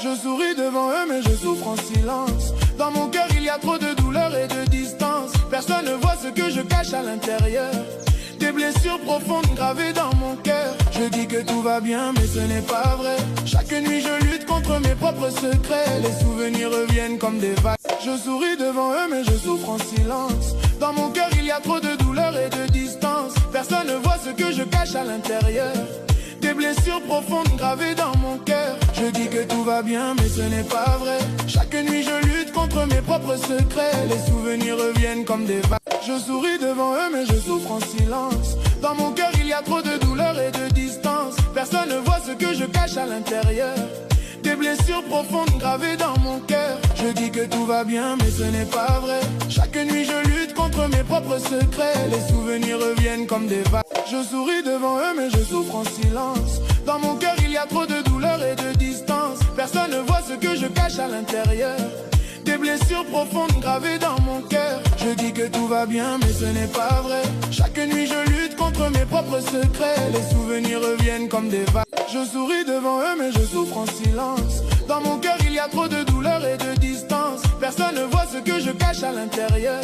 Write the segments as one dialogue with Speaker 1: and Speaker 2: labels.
Speaker 1: Je souris devant eux mais je souffre en silence. Dans mon cœur il y a trop de douleur et de distance. Personne ne voit ce que je cache à l'intérieur. Des blessures profondes gravées dans mon cœur. Je dis que tout va bien mais ce n'est pas vrai. Chaque nuit je lutte contre mes propres secrets. Les souvenirs reviennent comme des vagues. Je souris devant eux mais je souffre en silence. Dans mon cœur il y a trop de douleur et de distance. Personne ne voit ce que je cache à l'intérieur. Des blessures profondes gravées dans mon cœur. Je dis que tout va bien mais ce n'est pas vrai. Chaque nuit je lutte contre mes propres secrets. Les souvenirs reviennent comme des vagues. Je souris devant eux mais je souffre en silence. Dans mon cœur il y a trop de douleur et de distance. Personne ne voit ce que je cache à l'intérieur. Des blessures profondes gravées dans mon cœur. Je dis que tout va bien mais ce n'est pas vrai. Chaque nuit je lutte contre mes propres secrets. Les souvenirs reviennent comme des vagues. Je souris devant eux mais je souffre en silence. Dans mon cœur il y a trop de douleur et de distance. Personne ne voit ce que je cache à l'intérieur. Des blessures profondes gravées dans mon cœur. Je dis que tout va bien mais ce n'est pas vrai. Chaque nuit je lutte contre mes propres secrets. Les souvenirs reviennent comme des vagues. Je souris devant eux mais je souffre en silence. Dans mon cœur il y a trop de douleur et de distance. Personne ne voit ce que je cache à l'intérieur.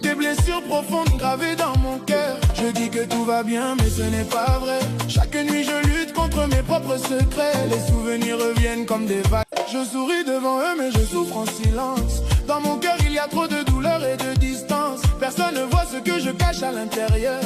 Speaker 1: Des blessures profondes gravées dans mon cœur. Je dis que tout va bien mais ce n'est pas vrai. Chaque nuit je lutte contre mes propres secrets. Les souvenirs reviennent comme des vagues. Je souris devant eux mais je souffre en silence. Dans mon cœur il y a trop de douleur et de distance. Personne ne voit ce que je cache à l'intérieur.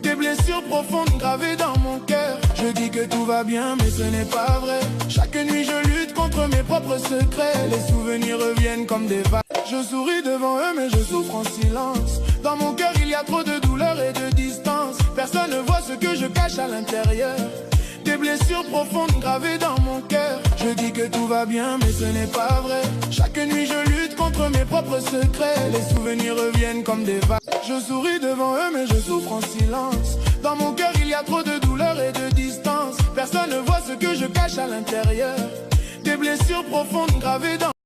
Speaker 1: Des blessures profondes gravées dans mon cœur. Je dis que tout va bien mais ce n'est pas vrai. Chaque nuit je lutte contre mes propres secrets. Les souvenirs reviennent comme des vagues. Je souris devant eux mais je souffre en silence. Dans mon cœur il y a trop de douleur et de distance. Personne ne voit ce que je cache à l'intérieur. Des blessures profondes gravées dans mon cœur. Je dis que tout va bien mais ce n'est pas vrai. Chaque nuit je lutte contre mes propres secrets. Les souvenirs reviennent comme des vagues. Je souris devant eux mais je souffre en silence. Dans mon cœur il y a trop de douleur et de distance. Personne ne voit ce que je cache à l'intérieur. Des blessures profondes gravées dans